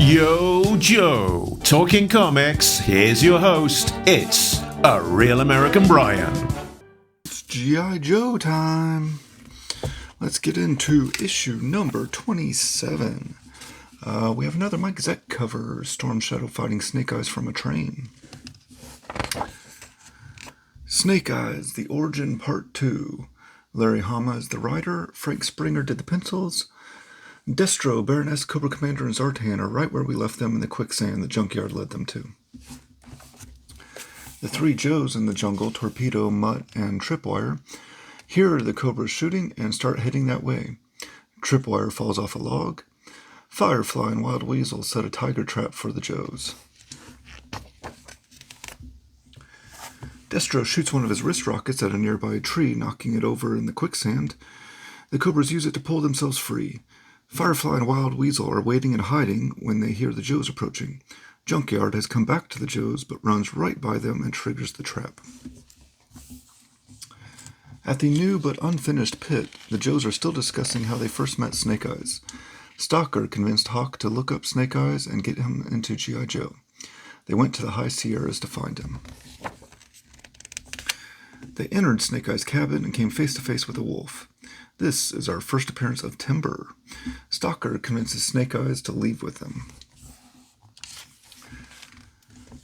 Yo, Joe. Talking comics, here's your host. It's A Real American Brian. It's G.I. Joe time. Let's get into issue number 27. We have another Mike Zeck cover, Storm Shadow fighting Snake Eyes from a train. Snake Eyes, The Origin Part 2. Larry Hama is the writer, Frank Springer did the pencils. Destro, Baroness, Cobra Commander, and Zartan are right where we left them in the quicksand the junkyard led them to. The three Joes in the jungle, Torpedo, Mutt, and Tripwire, hear the Cobras shooting and start heading that way. Tripwire falls off a log. Firefly and Wild Weasel set a tiger trap for the Joes. Destro shoots one of his wrist rockets at a nearby tree, knocking it over in the quicksand. The Cobras use it to pull themselves free. Firefly and Wild Weasel are waiting and hiding when they hear the Joes approaching. Junkyard has come back to the Joes, but runs right by them and triggers the trap. At the new but unfinished pit, the Joes are still discussing how they first met Snake Eyes. Stalker convinced Hawk to look up Snake Eyes and get him into G.I. Joe. They went to the High Sierras to find him. They entered Snake Eyes' cabin and came face to face with a wolf. This is our first appearance of Timber. Stalker convinces Snake Eyes to leave with them.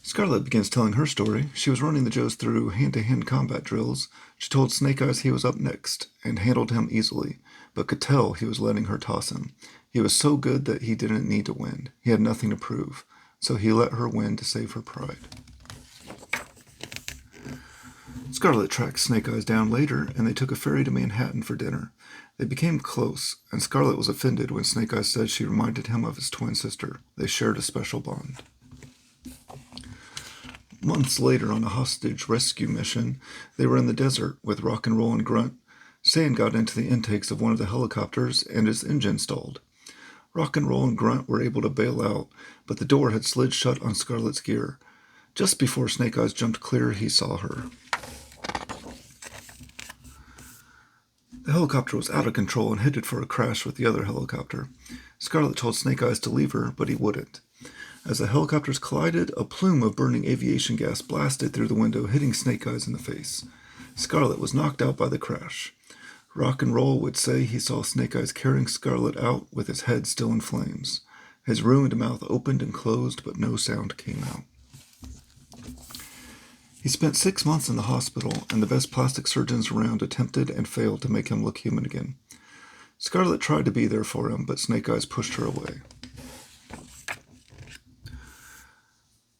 Scarlet begins telling her story. She was running the Joes through hand-to-hand combat drills. She told Snake Eyes he was up next and handled him easily, but could tell he was letting her toss him. He was so good that he didn't need to win. He had nothing to prove, so he let her win to save her pride. Scarlet tracked Snake Eyes down later, and they took a ferry to Manhattan for dinner. They became close, and Scarlet was offended when Snake Eyes said she reminded him of his twin sister. They shared a special bond. Months later, on a hostage rescue mission, they were in the desert with Rock and Roll and Grunt. Sand got into the intakes of one of the helicopters, and his engine stalled. Rock and Roll and Grunt were able to bail out, but the door had slid shut on Scarlet's gear. Just before Snake Eyes jumped clear, he saw her. The helicopter was out of control and headed for a crash with the other helicopter. Scarlet told Snake Eyes to leave her, but he wouldn't. As the helicopters collided, a plume of burning aviation gas blasted through the window, hitting Snake Eyes in the face. Scarlet was knocked out by the crash. Rock and Roll would say he saw Snake Eyes carrying Scarlet out with his head still in flames. His ruined mouth opened and closed, but no sound came out. He spent 6 months in the hospital, and the best plastic surgeons around attempted and failed to make him look human again. Scarlet tried to be there for him, but Snake Eyes pushed her away.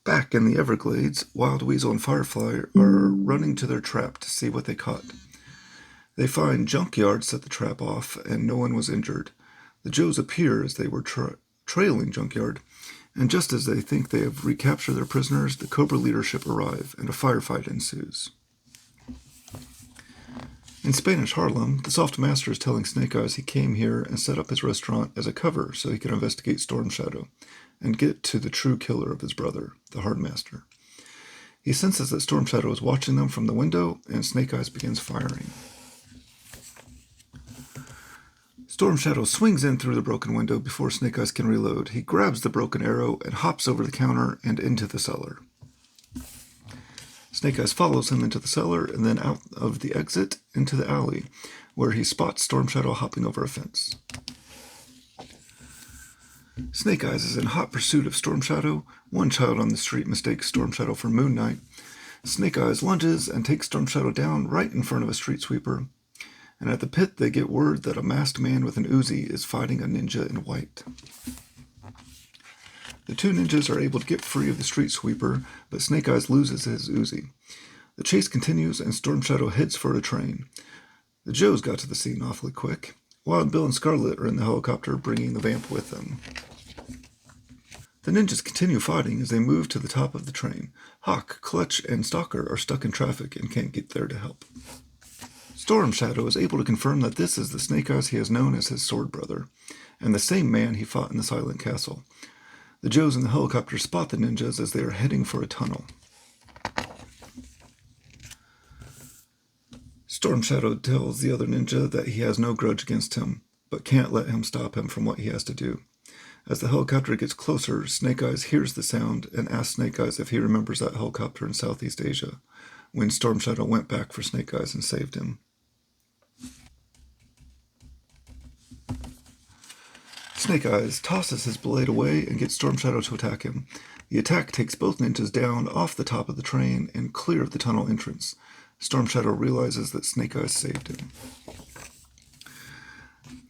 Back in the Everglades, Wild Weasel and Firefly are running to their trap to see what they caught. They find Junkyard set the trap off, and no one was injured. The Joes appear as they were trailing Junkyard, and just as they think they have recaptured their prisoners, the Cobra leadership arrive, and a firefight ensues. In Spanish Harlem, the Soft Master is telling Snake Eyes he came here and set up his restaurant as a cover so he could investigate Storm Shadow and get to the true killer of his brother, the Hard Master. He senses that Storm Shadow is watching them from the window, and Snake Eyes begins firing. Storm Shadow swings in through the broken window before Snake Eyes can reload. He grabs the broken arrow and hops over the counter and into the cellar. Snake Eyes follows him into the cellar and then out of the exit into the alley, where he spots Storm Shadow hopping over a fence. Snake Eyes is in hot pursuit of Storm Shadow. One child on the street mistakes Storm Shadow for Moon Knight. Snake Eyes lunges and takes Storm Shadow down right in front of a street sweeper. And at the pit, they get word that a masked man with an Uzi is fighting a ninja in white. The two ninjas are able to get free of the street sweeper, but Snake Eyes loses his Uzi. The chase continues, and Storm Shadow heads for a train. The Joes got to the scene awfully quick. Wild Bill and Scarlet are in the helicopter, bringing the vamp with them. The ninjas continue fighting as they move to the top of the train. Hawk, Clutch, and Stalker are stuck in traffic and can't get there to help. Storm Shadow is able to confirm that this is the Snake Eyes he has known as his sword brother, and the same man he fought in the Silent Castle. The Joes in the helicopter spot the ninjas as they are heading for a tunnel. Storm Shadow tells the other ninja that he has no grudge against him, but can't let him stop him from what he has to do. As the helicopter gets closer, Snake Eyes hears the sound and asks Snake Eyes if he remembers that helicopter in Southeast Asia, when Storm Shadow went back for Snake Eyes and saved him. Snake Eyes tosses his blade away and gets Storm Shadow to attack him. The attack takes both ninjas down off the top of the train and clear of the tunnel entrance. Storm Shadow realizes that Snake Eyes saved him.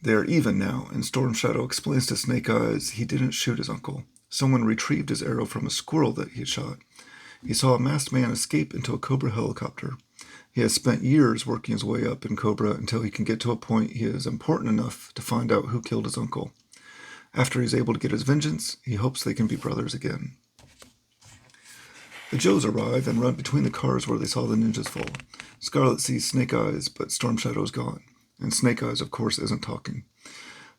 They are even now, and Storm Shadow explains to Snake Eyes he didn't shoot his uncle. Someone retrieved his arrow from a squirrel that he had shot. He saw a masked man escape into a Cobra helicopter. He has spent years working his way up in Cobra until he can get to a point he is important enough to find out who killed his uncle. After he's able to get his vengeance, he hopes they can be brothers again. The Joes arrive and run between the cars where they saw the ninjas fall. Scarlet sees Snake Eyes, but Storm Shadow is gone. And Snake Eyes, of course, isn't talking.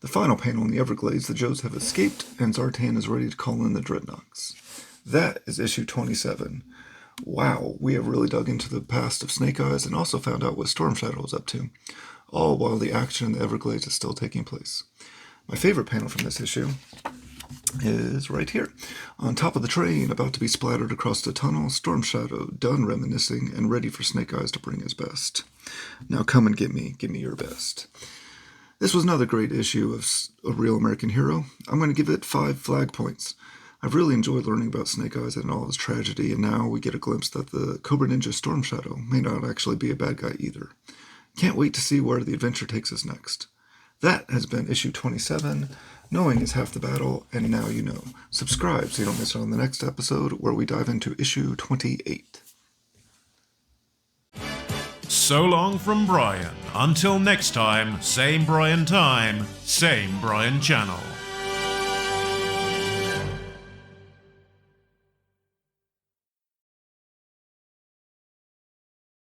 The final panel in the Everglades, the Joes have escaped, and Zartan is ready to call in the Dreadnoks. That is issue 27. Wow, we have really dug into the past of Snake Eyes and also found out what Storm Shadow is up to, all while the action in the Everglades is still taking place. My favorite panel from this issue is right here. On top of the train, about to be splattered across the tunnel, Storm Shadow, done reminiscing and ready for Snake Eyes to bring his best. Now come and give me your best. This was another great issue of A Real American Hero. I'm going to give it 5 flag points. I've really enjoyed learning about Snake Eyes and all his tragedy, and now we get a glimpse that the Cobra Ninja Storm Shadow may not actually be a bad guy either. Can't wait to see where the adventure takes us next. That has been issue 27. Knowing is half the battle, and now you know. Subscribe so you don't miss out on the next episode where we dive into issue 28. So long from Brian. Until next time, same Brian time, same Brian channel.